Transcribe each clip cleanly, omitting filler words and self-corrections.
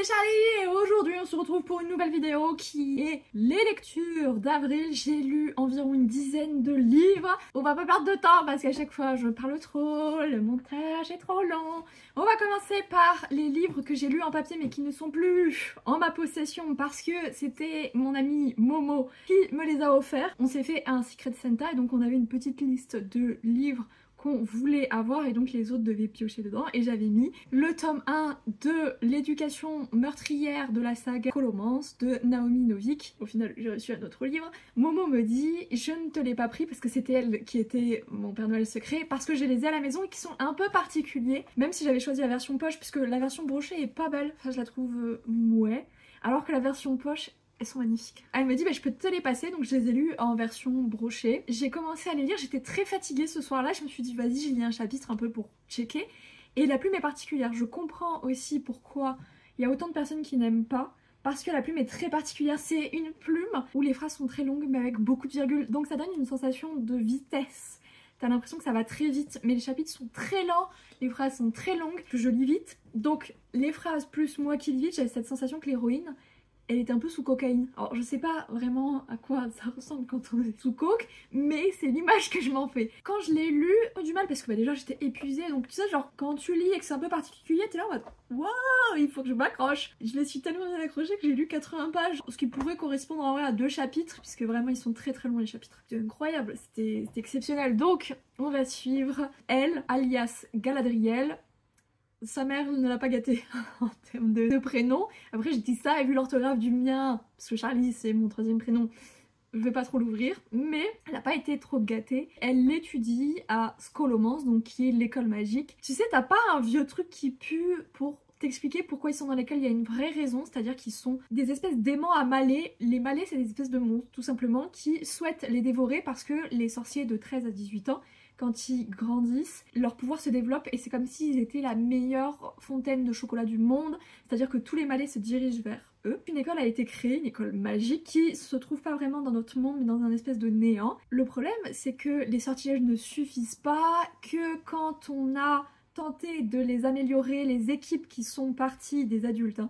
c'est Charlie et aujourd'hui on se retrouve pour une nouvelle vidéo qui est les lectures d'avril. J'ai lu environ une dizaine de livres. On va pas perdre de temps parce qu'à chaque fois je parle trop, le montage est trop long. On va commencer par les livres que j'ai lus en papier mais qui ne sont plus en ma possession parce que c'était mon ami Momo qui me les a offerts. On s'est fait un Secret Santa et donc on avait une petite liste de livres qu'on voulait avoir et donc les autres devaient piocher dedans et j'avais mis le tome 1 de l'éducation meurtrière de la saga Scholomance de Naomi Novik. Au final j'ai reçu un autre livre. Momo me dit je ne te l'ai pas pris parce que c'était elle qui était mon Père Noël secret parce que je les ai à la maison et qui sont un peu particuliers, même si j'avais choisi la version poche puisque la version brochée est pas belle, enfin je la trouve mouais, alors que la version poche elles sont magnifiques. Elle me dit bah, je peux te les passer, donc je les ai lus en version brochée. J'ai commencé à les lire, j'étais très fatiguée ce soir-là, je me suis dit vas-y j'ai lu un chapitre un peu pour checker. Et la plume est particulière, je comprends aussi pourquoi il y a autant de personnes qui n'aiment pas. Parce que la plume est très particulière, c'est une plume où les phrases sont très longues mais avec beaucoup de virgules, donc ça donne une sensation de vitesse. T'as l'impression que ça va très vite, mais les chapitres sont très lents, les phrases sont très longues, je lis vite. Donc les phrases plus moi qui lis vite, j'ai cette sensation que l'héroïne elle était un peu sous cocaïne. Alors je sais pas vraiment à quoi ça ressemble quand on est sous coke, mais c'est l'image que je m'en fais. Quand je l'ai lu, j'ai eu du mal parce que bah, déjà j'étais épuisée, donc tu sais genre quand tu lis et que c'est un peu particulier, t'es là en mode waouh, il faut que je m'accroche. Je me suis tellement bien accrochée que j'ai lu 80 pages, ce qui pourrait correspondre en vrai à 2 chapitres, puisque vraiment ils sont très longs les chapitres. C'était incroyable, c'était exceptionnel. Donc on va suivre elle, alias Galadriel. Sa mère ne l'a pas gâtée en termes de prénom. Après j'ai dit ça et vu l'orthographe du mien, parce que Charlie c'est mon 3e prénom, je vais pas trop l'ouvrir, mais elle n'a pas été trop gâtée. Elle l'étudie à Scholomance, donc qui est l'école magique. Tu sais, t'as pas un vieux truc qui pue pour t'expliquer pourquoi ils sont dans l'école, il y a une vraie raison, c'est-à-dire qu'ils sont des espèces d'aimants à malais. Les malais c'est des espèces de monstres tout simplement qui souhaitent les dévorer parce que les sorciers de 13 à 18 ans, quand ils grandissent, leur pouvoir se développe et c'est comme s'ils étaient la meilleure fontaine de chocolat du monde, c'est-à-dire que tous les malais se dirigent vers eux. Une école a été créée, une école magique qui se trouve pas vraiment dans notre monde mais dans un espèce de néant. Le problème c'est que les sortilèges ne suffisent pas, que quand on a tenté de les améliorer, les équipes qui sont parties, des adultes,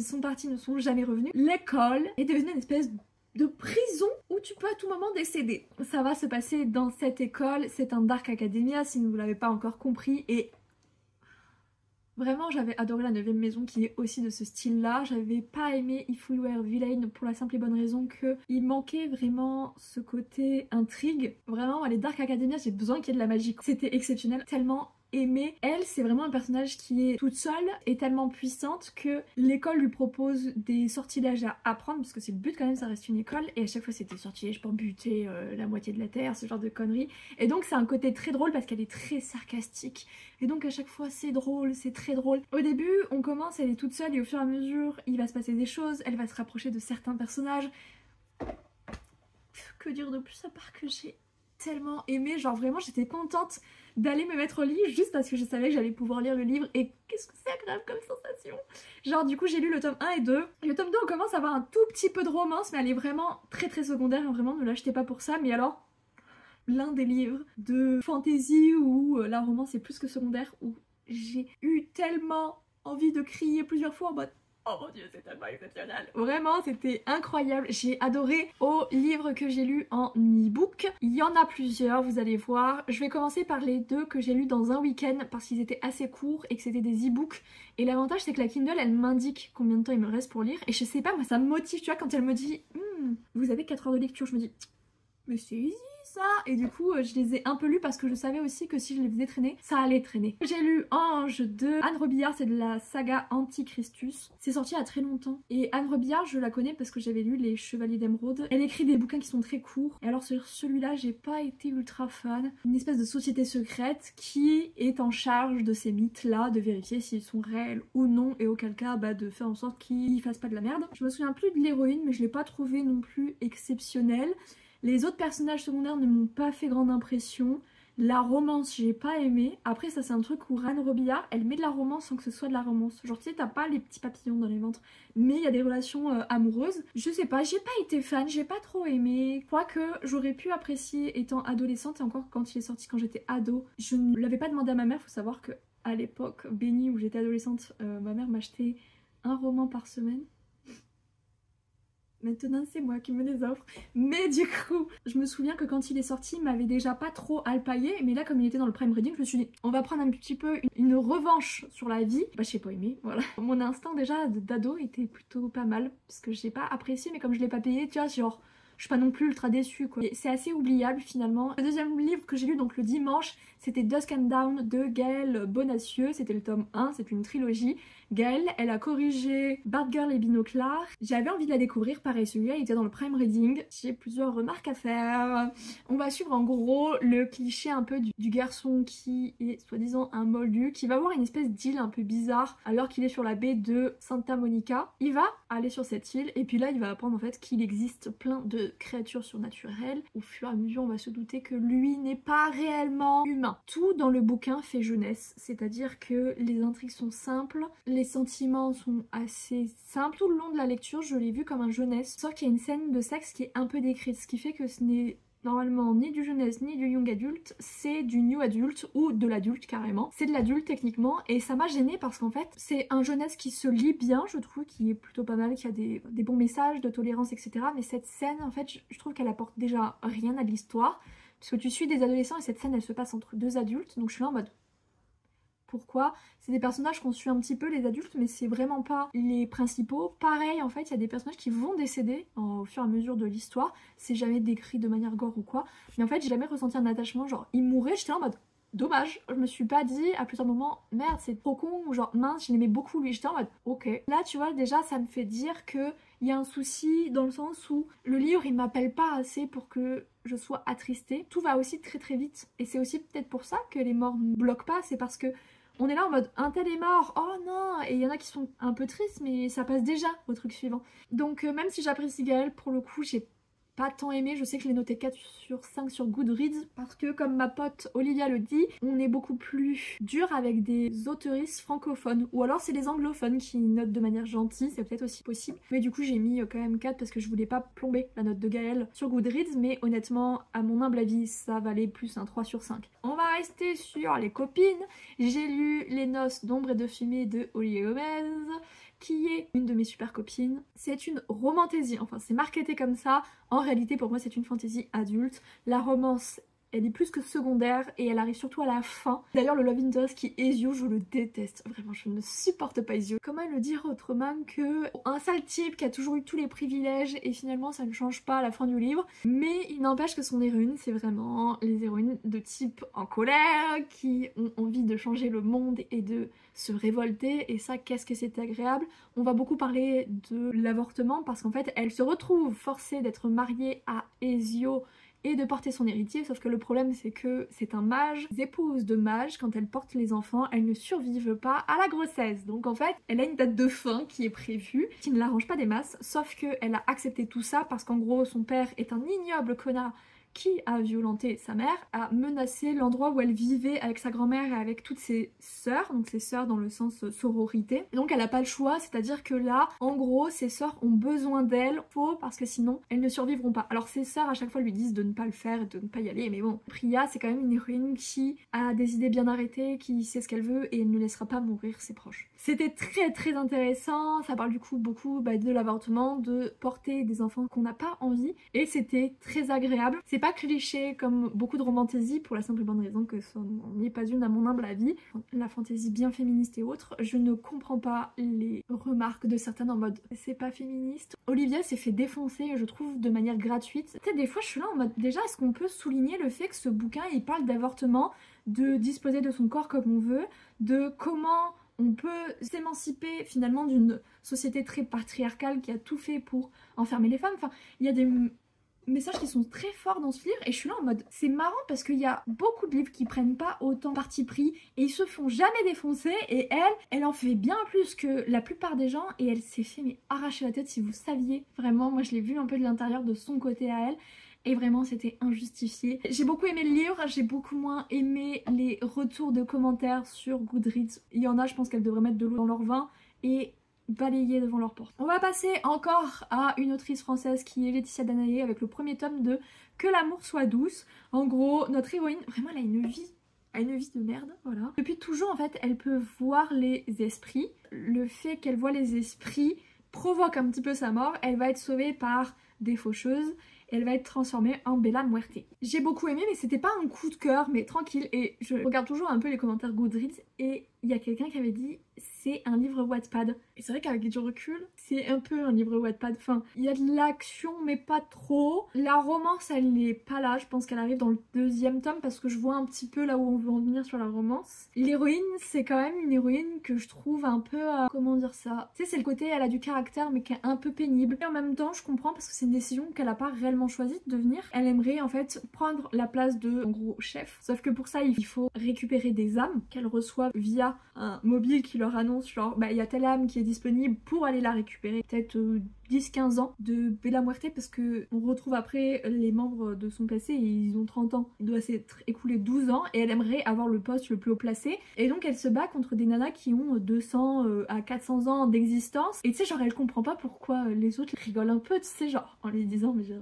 sont parties ne sont jamais revenues. L'école est devenue une espèce de prison où tu peux à tout moment décéder. Ça va se passer dans cette école, c'est un Dark Academia si vous l'avez pas encore compris et vraiment j'avais adoré la 9ème maison qui est aussi de ce style là. J'avais pas aimé If We Were Villain pour la simple et bonne raison que il manquait vraiment ce côté intrigue. Vraiment les Dark Academia j'ai besoin qu'il y ait de la magie. C'était exceptionnel, tellement aimée. Elle, c'est vraiment un personnage qui est toute seule et tellement puissante que l'école lui propose des sortilèges à apprendre parce que c'est le but quand même, ça reste une école et à chaque fois c'était sortilèges pour buter la moitié de la terre, ce genre de conneries. Et donc c'est un côté très drôle parce qu'elle est très sarcastique et donc à chaque fois c'est drôle, c'est très drôle. Au début on commence, elle est toute seule et au fur et à mesure il va se passer des choses, elle va se rapprocher de certains personnages. Que dire de plus à part que j'ai tellement aimé, genre vraiment j'étais contente d'aller me mettre au lit juste parce que je savais que j'allais pouvoir lire le livre et qu'est-ce que c'est agréable comme sensation. Genre du coup j'ai lu le tome 1 et 2. Le tome 2 on commence à avoir un tout petit peu de romance mais elle est vraiment très secondaire, hein, vraiment ne l'achetez pas pour ça. Mais alors l'un des livres de fantasy où la romance est plus que secondaire, où j'ai eu tellement envie de crier plusieurs fois en mode oh mon dieu, c'est tellement exceptionnel. Vraiment, c'était incroyable. J'ai adoré. Au livre que j'ai lu en e-book, il y en a plusieurs, vous allez voir. Je vais commencer par les 2 que j'ai lus dans un week-end parce qu'ils étaient assez courts et que c'était des e-books. Et l'avantage, c'est que la Kindle, elle m'indique combien de temps il me reste pour lire. Et je sais pas, moi, ça me motive, tu vois, quand elle me dit vous avez 4 heures de lecture, je me dis mais c'est easy ça. Et du coup je les ai un peu lus parce que je savais aussi que si je les faisais traîner, ça allait traîner. J'ai lu Ange de Anne Robillard, c'est de la saga Antichristus. C'est sorti il y a très longtemps. Et Anne Robillard, je la connais parce que j'avais lu Les Chevaliers d'Émeraude. Elle écrit des bouquins qui sont très courts. Et alors sur celui-là, j'ai pas été ultra fan. Une espèce de société secrète qui est en charge de ces mythes-là, de vérifier s'ils sont réels ou non, et auquel cas bah, de faire en sorte qu'ils fassent pas de la merde. Je me souviens plus de l'héroïne, mais je l'ai pas trouvée non plus exceptionnelle. Les autres personnages secondaires ne m'ont pas fait grande impression. La romance, j'ai pas aimé. Après, ça c'est un truc où Anne Robillard, elle met de la romance sans que ce soit de la romance. Genre tu sais, t'as pas les petits papillons dans les ventres, mais il y a des relations amoureuses. Je sais pas, j'ai pas été fan, j'ai pas trop aimé. Quoique j'aurais pu apprécier étant adolescente, et encore quand il est sorti quand j'étais ado. Je ne l'avais pas demandé à ma mère, faut savoir que à l'époque bénie où j'étais adolescente, ma mère m'achetait un roman par semaine. Maintenant c'est moi qui me les offre. Mais du coup, je me souviens que quand il est sorti, il m'avait déjà pas trop alpaillé. Mais là, comme il était dans le prime reading, je me suis dit, on va prendre un petit peu une revanche sur la vie. Bah j'ai pas aimé, voilà. Mon instinct déjà d'ado était plutôt pas mal. Parce que j'ai pas apprécié, mais comme je l'ai pas payé, tu vois, genre... Je suis pas non plus ultra déçue quoi. C'est assez oubliable finalement. Le deuxième livre que j'ai lu donc le dimanche, c'était Dusk and Down de Gaëlle Bonacieux. C'était le tome 1, c'est une trilogie. Gaëlle, elle a corrigé Bad Girl et Binoclard. J'avais envie de la découvrir, pareil celui-là il était dans le prime reading. J'ai plusieurs remarques à faire. On va suivre en gros le cliché un peu du garçon qui est soi-disant un moldu, qui va avoir une espèce d'île un peu bizarre alors qu'il est sur la baie de Santa Monica. Il va aller sur cette île et puis là il va apprendre en fait qu'il existe plein de créatures surnaturelles. Au fur et à mesure on va se douter que lui n'est pas réellement humain. Tout dans le bouquin fait jeunesse, c'est-à-dire que les intrigues sont simples, les sentiments sont assez simples. Tout le long de la lecture je l'ai vu comme un jeunesse, sauf qu'il y a une scène de sexe qui est un peu décrite, ce qui fait que ce n'est normalement ni du jeunesse ni du young adulte, c'est du new adulte ou de l'adulte carrément. C'est de l'adulte techniquement et ça m'a gênée parce qu'en fait c'est un jeunesse qui se lit bien, je trouve, qui est plutôt pas mal, qui a des bons messages de tolérance etc. Mais cette scène en fait je trouve qu'elle apporte déjà rien à l'histoire parce que tu suis des adolescents et cette scène elle se passe entre deux adultes, donc je suis là en mode pourquoi? C'est des personnages qu'on suit un petit peu les adultes mais c'est vraiment pas les principaux. Pareil en fait il y a des personnages qui vont décéder au fur et à mesure de l'histoire, c'est jamais décrit de manière gore ou quoi, mais en fait j'ai jamais ressenti un attachement, genre il mourait, j'étais en mode dommage, je me suis pas dit à plusieurs moments merde c'est trop con ou genre mince je l'aimais beaucoup lui, j'étais en mode ok. Là tu vois déjà ça me fait dire que il y a un souci dans le sens où le livre il m'appelle pas assez pour que je sois attristée. Tout va aussi très très vite et c'est aussi peut-être pour ça que les morts me bloquent pas, c'est parce que on est là en mode un tel est mort, oh non, et il y en a qui sont un peu tristes mais ça passe déjà au truc suivant. Donc même si j'apprécie Gaëlle, pour le coup j'ai pas tant aimé, je sais que je l'ai noté 4 sur 5 sur Goodreads parce que comme ma pote Olivia le dit, on est beaucoup plus dur avec des auteuristes francophones ou alors c'est les anglophones qui notent de manière gentille, c'est peut-être aussi possible, mais du coup j'ai mis quand même 4 parce que je voulais pas plomber la note de Gaëlle sur Goodreads, mais honnêtement à mon humble avis ça valait plus un 3 sur 5. On va rester sur les copines, j'ai lu Les Noces d'ombre et de fumée de Olivia Gomez qui est une de mes super copines. C'est une romantaisie, enfin c'est marketé comme ça, en réalité pour moi c'est une fantaisie adulte. La romance elle est plus que secondaire et elle arrive surtout à la fin. D'ailleurs le love interest qui est Ezio, je le déteste, vraiment je ne supporte pas Ezio. Comment le dire autrement que un sale type qui a toujours eu tous les privilèges et finalement ça ne change pas à la fin du livre. Mais il n'empêche que son héroïne c'est vraiment les héroïnes de type en colère, qui ont envie de changer le monde et de se révolter, et ça qu'est-ce que c'est agréable. On va beaucoup parler de l'avortement parce qu'en fait elle se retrouve forcée d'être mariée à Ezio et de porter son héritier, sauf que le problème c'est que c'est un mage. Les épouses de mages, quand elles portent les enfants, elles ne survivent pas à la grossesse. Donc en fait, elle a une date de fin qui est prévue, qui ne l'arrange pas des masses, sauf qu'elle a accepté tout ça parce qu'en gros son père est un ignoble connard qui a violenté sa mère, a menacé l'endroit où elle vivait avec sa grand-mère et avec toutes ses sœurs, donc ses sœurs dans le sens sororité. Et donc elle a pas le choix, c'est-à-dire que là, en gros, ses sœurs ont besoin d'elle, parce que sinon, elles ne survivront pas. Alors ses sœurs à chaque fois lui disent de ne pas le faire et de ne pas y aller, mais bon, Priya c'est quand même une héroïne qui a des idées bien arrêtées, qui sait ce qu'elle veut et elle ne laissera pas mourir ses proches. C'était très très intéressant, ça parle du coup beaucoup de l'avortement, de porter des enfants qu'on n'a pas envie, et c'était très agréable. C'est pas cliché comme beaucoup de romantaisie pour la simple bonne raison que ce n'est pas une à mon humble avis. La fantaisie bien féministe et autres, je ne comprends pas les remarques de certaines en mode c'est pas féministe. Olivia s'est fait défoncer je trouve de manière gratuite. Tu sais des fois je suis là en mode déjà est-ce qu'on peut souligner le fait que ce bouquin il parle d'avortement, de disposer de son corps comme on veut, de comment on peut s'émanciper finalement d'une société très patriarcale qui a tout fait pour enfermer les femmes. Enfin, il y a des messages qui sont très forts dans ce livre et je suis là en mode c'est marrant parce qu'il y a beaucoup de livres qui prennent pas autant parti pris et ils se font jamais défoncer, et elle en fait bien plus que la plupart des gens et elle s'est fait mais arracher la tête. Si vous saviez, vraiment moi je l'ai vu un peu de l'intérieur de son côté à elle. Et vraiment c'était injustifié. J'ai beaucoup aimé le livre, j'ai beaucoup moins aimé les retours de commentaires sur Goodreads. Il y en a, je pense qu'elles devraient mettre de l'eau dans leur vin et balayer devant leur porte. On va passer encore à une autrice française qui est Laetitia Danaé avec le premier tome de Que l'amour soit douce. En gros, notre héroïne, vraiment elle a une vie a une vie de merde, voilà. Depuis toujours en fait elle peut voir les esprits. Le fait qu'elle voit les esprits provoque un petit peu sa mort. Elle va être sauvée par des faucheuses. Elle va être transformée en Bella Muerte. J'ai beaucoup aimé mais c'était pas un coup de cœur mais tranquille, et je regarde toujours un peu les commentaires Goodreads et il y a quelqu'un qui avait dit c'est un livre Wattpad. Et c'est vrai qu'avec du recul, c'est un peu un livre Wattpad. Enfin, il y a de l'action mais pas trop. La romance elle n'est pas là, je pense qu'elle arrive dans le 2e tome parce que je vois un petit peu là où on veut en venir sur la romance. L'héroïne c'est quand même une héroïne que je trouve un peu... comment dire ça, tu sais, c'est le côté elle a du caractère mais qui est un peu pénible. Et en même temps je comprends parce que c'est une décision qu'elle a pas réellement choisi de devenir. Elle aimerait en fait prendre la place de en gros chef. Sauf que pour ça il faut récupérer des âmes qu'elle reçoit via un mobile qui leur annonce genre bah il y a telle âme qui est disponible pour aller la récupérer. Peut-être 10-15 ans de Bella Muerte parce que on retrouve après les membres de son passé et ils ont 30 ans. Il doit s'être écoulé 12 ans et elle aimerait avoir le poste le plus haut placé. Et donc elle se bat contre des nanas qui ont 200 à 400 ans d'existence. Et tu sais genre elle comprend pas pourquoi les autres rigolent un peu, tu sais genre en les disant mais genre...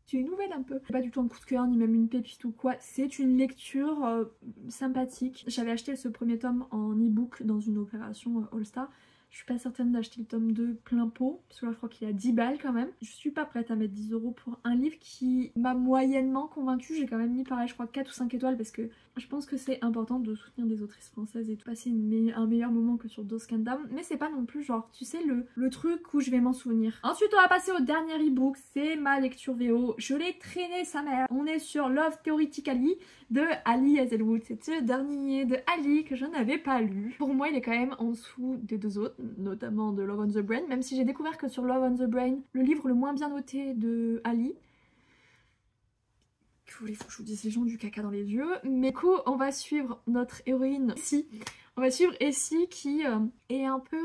C'est une nouvelle un peu. C'est pas du tout un coup de cœur ni même une pépite ou quoi. C'est une lecture sympathique. J'avais acheté ce premier tome en e-book dans une opération All Star. Je suis pas certaine d'acheter le tome 2 plein pot, parce que là je crois qu'il est à 10 balles quand même. Je suis pas prête à mettre 10 € pour un livre qui m'a moyennement convaincue. J'ai quand même mis pareil, je crois 4 ou 5 étoiles parce que je pense que c'est important de soutenir des autrices françaises et de passer un meilleur moment que sur Dos Scandam. Mais c'est pas non plus genre, tu sais, le truc où je vais m'en souvenir. Ensuite on va passer au dernier e-book, c'est ma lecture VO. Je l'ai traîné sa mère. On est sur Love Theoretically de Ali Hazelwood. C'était le dernier de Ali que je n'avais pas lu. Pour moi il est quand même en dessous des deux autres, notamment de Love on the Brain, même si j'ai découvert que sur Love on the Brain, le livre le moins bien noté de Ali, que voulez-vous que je vous dise, les gens ont du caca dans les yeux, mais du coup on va suivre notre héroïne Essie. On va suivre Essie qui est un peu...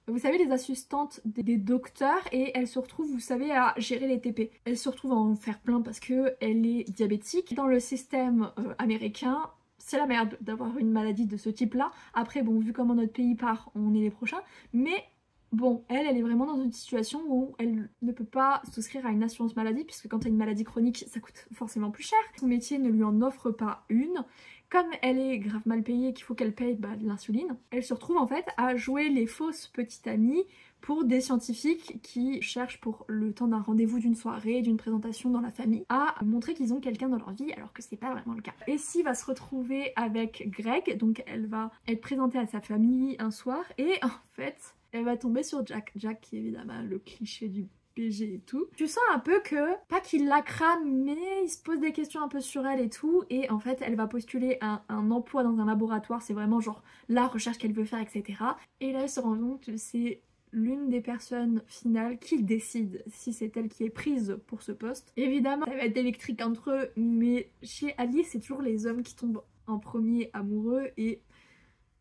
vous savez, les assistantes des docteurs, et elle se retrouve, vous savez, à gérer les TP. Elle se retrouve à en faire plein parce qu'elle est diabétique. Dans le système américain, c'est la merde d'avoir une maladie de ce type-là. Après, bon, vu comment notre pays part, on est les prochains. Mais bon, elle est vraiment dans une situation où elle ne peut pas souscrire à une assurance maladie, puisque quand tu as une maladie chronique, ça coûte forcément plus cher. Son métier ne lui en offre pas une. Comme elle est grave mal payée et qu'il faut qu'elle paye de l'insuline, elle se retrouve en fait à jouer les fausses petites amies pour des scientifiques qui cherchent pour le temps d'un rendez-vous, d'une soirée, d'une présentation dans la famille, à montrer qu'ils ont quelqu'un dans leur vie alors que c'est pas vraiment le cas. Essie va se retrouver avec Greg, donc elle va être présentée à sa famille un soir et en fait elle va tomber sur Jack. Jack qui est évidemment le cliché du PG et tout. Tu sens un peu que, pas qu'il la crame, mais il se pose des questions un peu sur elle et tout, et en fait elle va postuler un emploi dans un laboratoire, c'est vraiment genre la recherche qu'elle veut faire, etc. Et là elle se rend compte que c'est l'une des personnes finales qui décide si c'est elle qui est prise pour ce poste. Évidemment ça va être électrique entre eux, mais chez Ali c'est toujours les hommes qui tombent en premier amoureux, et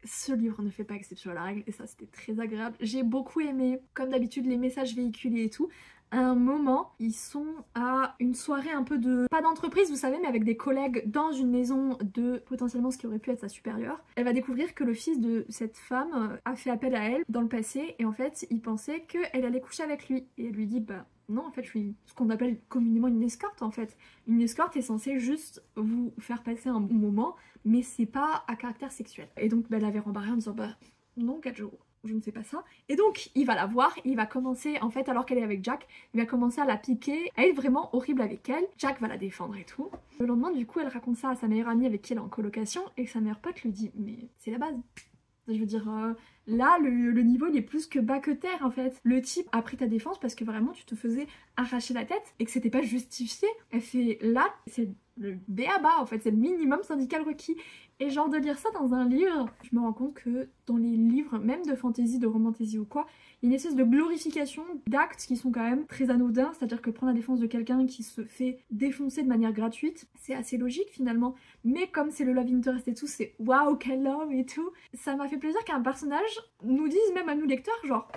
ce livre ne fait pas exception à la règle et ça c'était très agréable. J'ai beaucoup aimé, comme d'habitude, les messages véhiculés et tout. À un moment, ils sont à une soirée un peu de... pas d'entreprise, vous savez, mais avec des collègues dans une maison de potentiellement ce qui aurait pu être sa supérieure. Elle va découvrir que le fils de cette femme a fait appel à elle dans le passé et en fait, il pensait qu'elle allait coucher avec lui. Et elle lui dit, bah non, en fait, je suis ce qu'on appelle communément une escorte en fait. Une escorte est censée juste vous faire passer un bon moment, mais c'est pas à caractère sexuel. Et donc, bah, elle avait rembarré en disant, bah non, 4 jours. Je ne sais pas ça. Et donc il va la voir, il va commencer en fait alors qu'elle est avec Jack, il va commencer à la piquer, à être vraiment horrible avec elle. Jack va la défendre et tout. Le lendemain du coup elle raconte ça à sa meilleure amie avec qui elle est en colocation et sa meilleure pote lui dit mais c'est la base. Je veux dire, là le niveau il est plus que bas que terre en fait. Le type a pris ta défense parce que vraiment tu te faisais arracher la tête et que c'était pas justifié. Elle fait là, c'est le b.a.-ba en fait, c'est le minimum syndical requis. Et genre de lire ça dans un livre, je me rends compte que dans les livres, même de fantasy, de romantasy ou quoi, il y a une espèce de glorification d'actes qui sont quand même très anodins, c'est-à-dire que prendre la défense de quelqu'un qui se fait défoncer de manière gratuite, c'est assez logique finalement, mais comme c'est le love interest et tout, c'est waouh quel homme et tout, ça m'a fait plaisir qu'un personnage nous dise même à nous lecteurs genre...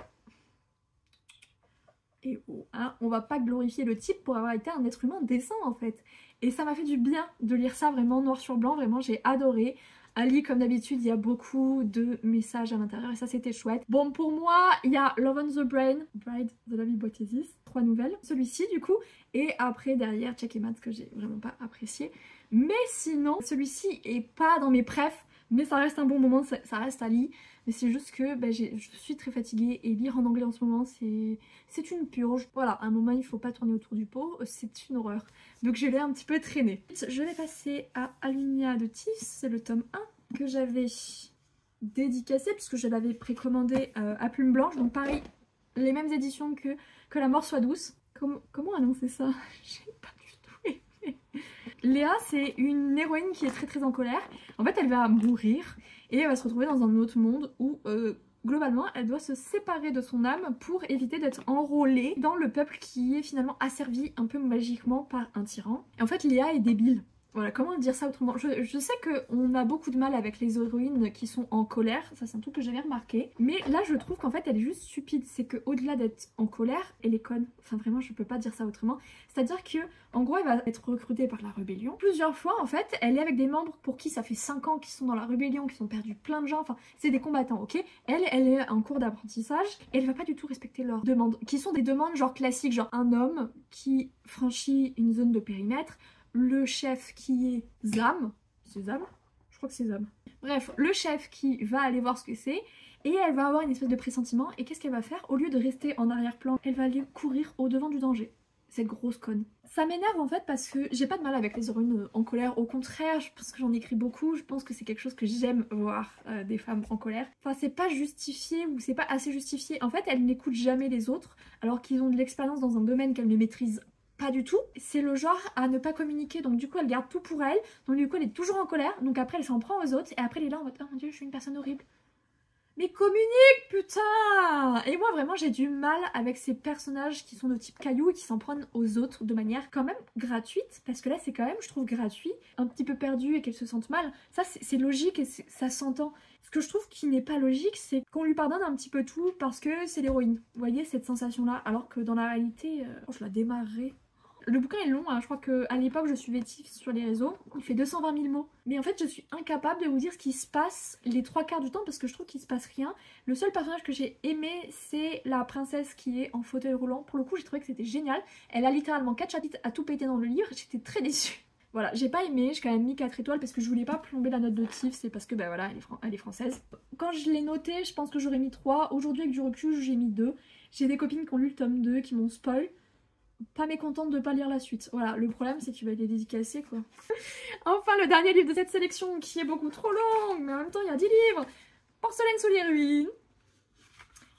Et oh, hein, on va pas glorifier le type pour avoir été un être humain décent en fait. Et ça m'a fait du bien de lire ça vraiment noir sur blanc, vraiment j'ai adoré. Ali, comme d'habitude, il y a beaucoup de messages à l'intérieur et ça c'était chouette. Bon, pour moi, il y a Love on the Brain, Bride, The Love Hypothesis, 3 nouvelles. Celui-ci du coup, et après derrière Check et Mat que j'ai vraiment pas apprécié. Mais sinon, celui-ci est pas dans mes prefs, mais ça reste un bon moment, ça reste Ali. Mais c'est juste que bah, je suis très fatiguée et lire en anglais en ce moment c'est une purge. Voilà, à un moment il faut pas tourner autour du pot, c'est une horreur. Donc je l'ai un petit peu traîné. Je vais passer à Alunia de Tis, c'est le tome 1 que j'avais dédicacé puisque je l'avais précommandé à Plume Blanche. Donc pareil, les mêmes éditions que La Mort soit douce. Comment annoncer ça? J'ai pas du tout aimé. Léa, c'est une héroïne qui est très en colère. En fait, elle va mourir et elle va se retrouver dans un autre monde où globalement, elle doit se séparer de son âme pour éviter d'être enrôlée dans le peuple qui est finalement asservi un peu magiquement par un tyran. Et en fait, Léa est débile. Voilà, comment dire ça autrement? Je sais qu'on a beaucoup de mal avec les héroïnes qui sont en colère, ça c'est un truc que j'avais remarqué. Mais là je trouve qu'en fait elle est juste stupide, c'est qu'au-delà d'être en colère, elle est conne. Enfin vraiment je peux pas dire ça autrement. C'est-à-dire que en gros elle va être recrutée par la rébellion. Plusieurs fois en fait, elle est avec des membres pour qui ça fait 5 ans qu'ils sont dans la rébellion, qui ont perdu plein de gens, enfin c'est des combattants, ok? Elle est en cours d'apprentissage et elle va pas du tout respecter leurs demandes, qui sont des demandes genre classiques, genre un homme qui franchit une zone de périmètre, le chef qui est Zam, c'est Zam? Je crois que c'est Zam. Bref, le chef qui va aller voir ce que c'est et elle va avoir une espèce de pressentiment et qu'est-ce qu'elle va faire? Au lieu de rester en arrière-plan, elle va aller courir au devant du danger. Cette grosse conne. Ça m'énerve en fait parce que j'ai pas de mal avec les héroïnes en colère, au contraire, je pense que j'en écris beaucoup, je pense que c'est quelque chose que j'aime voir des femmes en colère. Enfin c'est pas justifié ou c'est pas assez justifié. En fait elles n'écoutent jamais les autres alors qu'ils ont de l'expérience dans un domaine qu'elles ne maîtrisent pas du tout. C'est le genre à ne pas communiquer, donc du coup elle garde tout pour elle, donc du coup elle est toujours en colère, donc après elle s'en prend aux autres et après elle est là en mode oh mon dieu je suis une personne horrible. Mais communique putain! Et moi vraiment j'ai du mal avec ces personnages qui sont de type caillou et qui s'en prennent aux autres de manière quand même gratuite, parce que là c'est quand même je trouve gratuit, un petit peu perdu et qu'elles se sentent mal, ça c'est logique et ça s'entend. Ce que je trouve qui n'est pas logique c'est qu'on lui pardonne un petit peu tout parce que c'est l'héroïne. Vous voyez cette sensation là, alors que dans la réalité, je la démarrerai. Le bouquin est long, hein. Je crois qu'à l'époque je suivais Tiff sur les réseaux, il fait 220 000 mots. Mais en fait je suis incapable de vous dire ce qui se passe les 3/4 du temps parce que je trouve qu'il se passe rien. Le seul personnage que j'ai aimé c'est la princesse qui est en fauteuil roulant. Pour le coup j'ai trouvé que c'était génial. Elle a littéralement 4 chapitres à tout péter dans le livre, j'étais très déçue. Voilà, j'ai pas aimé, j'ai quand même mis 4 étoiles parce que je voulais pas plomber la note de Tiff, c'est parce que bah voilà, elle est française. Quand je l'ai noté, je pense que j'aurais mis 3. Aujourd'hui avec du recul j'ai mis 2. J'ai des copines qui ont lu le tome 2 qui m'ont spoil. Pas mécontente de pas lire la suite. Voilà, le problème c'est qu'il va être dédicacé quoi. Enfin le dernier livre de cette sélection qui est beaucoup trop long, mais en même temps il y a 10 livres. Porcelaine sous les ruines,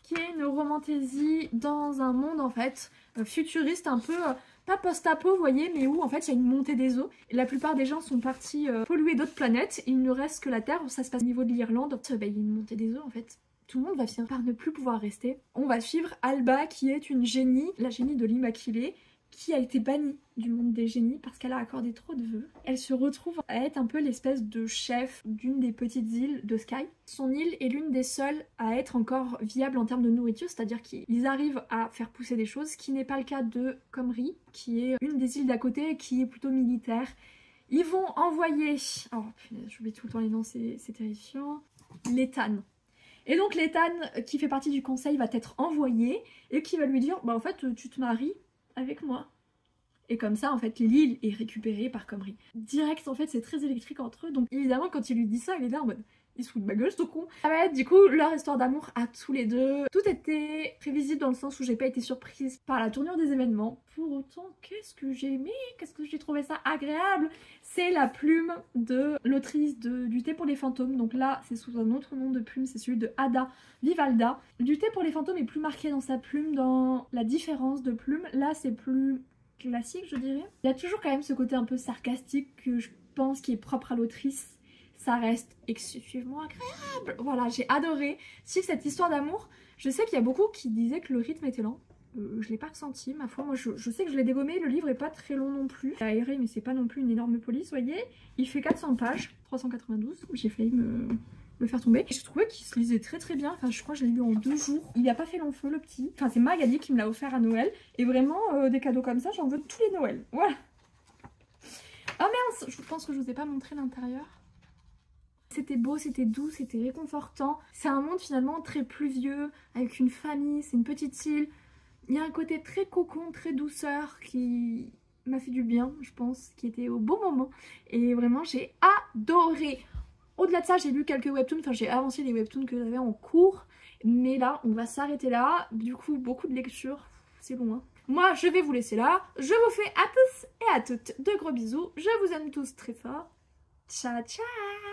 qui est une romantaisie dans un monde en fait futuriste un peu, pas post-apo vous voyez, mais où en fait il y a une montée des eaux. Et la plupart des gens sont partis polluer d'autres planètes, il ne reste que la Terre, ça se passe au niveau de l'Irlande. Il y a une montée des eaux en fait. Tout le monde va finir par ne plus pouvoir rester. On va suivre Alba qui est une génie, la génie de l'Immaculée, qui a été bannie du monde des génies parce qu'elle a accordé trop de vœux. Elle se retrouve à être un peu l'espèce de chef d'une des petites îles de Skye. Son île est l'une des seules à être encore viable en termes de nourriture, c'est-à-dire qu'ils arrivent à faire pousser des choses, ce qui n'est pas le cas de Comrie, qui est une des îles d'à côté, qui est plutôt militaire. Ils vont envoyer... Oh punaise, j'oublie tout le temps les noms, c'est terrifiant. L'éthane. Et donc l'éthane qui fait partie du conseil va être envoyé et qui va lui dire bah en fait tu te maries avec moi. Et comme ça en fait l'île est récupérée par Comrie. Direct en fait c'est très électrique entre eux, donc évidemment quand il lui dit ça il est là en mode il se fout de ma gueule ce con. Ça va être du coup leur histoire d'amour à tous les deux. Tout était prévisible dans le sens où j'ai pas été surprise par la tournure des événements. Pour autant qu'est-ce que j'ai aimé, qu'est-ce que j'ai trouvé ça agréable. C'est la plume de l'autrice du thé pour les fantômes. Donc là c'est sous un autre nom de plume, c'est celui de Ada Vivalda. Du thé pour les fantômes est plus marqué dans sa plume, dans la différence de plume. Là c'est plus classique je dirais. Il y a toujours quand même ce côté un peu sarcastique que je pense qui est propre à l'autrice. Ça reste excessivement agréable. Voilà, j'ai adoré suivre cette histoire d'amour. Je sais qu'il y a beaucoup qui disaient que le rythme était lent. Je l'ai pas ressenti, ma foi. Moi, je sais que je l'ai dégommé. Le livre est pas très long non plus. C'est aéré, mais c'est pas non plus une énorme police, vous voyez. Il fait 400 pages, 392. J'ai failli me faire tomber. Et je trouvais qu'il se lisait très bien. Enfin, je crois que je l'ai lu en 2 jours. Il a pas fait long feu, le petit. Enfin, c'est Magali qui me l'a offert à Noël. Et vraiment, des cadeaux comme ça, j'en veux tous les Noëls. Voilà. Oh mince, je pense que je vous ai pas montré l'intérieur. C'était beau, c'était doux, c'était réconfortant. C'est un monde finalement très pluvieux, avec une famille, c'est une petite île. Il y a un côté très cocon, très douceur qui m'a fait du bien, je pense, qui était au bon moment. Et vraiment, j'ai adoré. Au-delà de ça, j'ai lu quelques webtoons, enfin j'ai avancé les webtoons que j'avais en cours. Mais là, on va s'arrêter là. Du coup, beaucoup de lecture, c'est long, hein. Moi, je vais vous laisser là. Je vous fais à tous et à toutes de gros bisous. Je vous aime tous très fort. Ciao, ciao!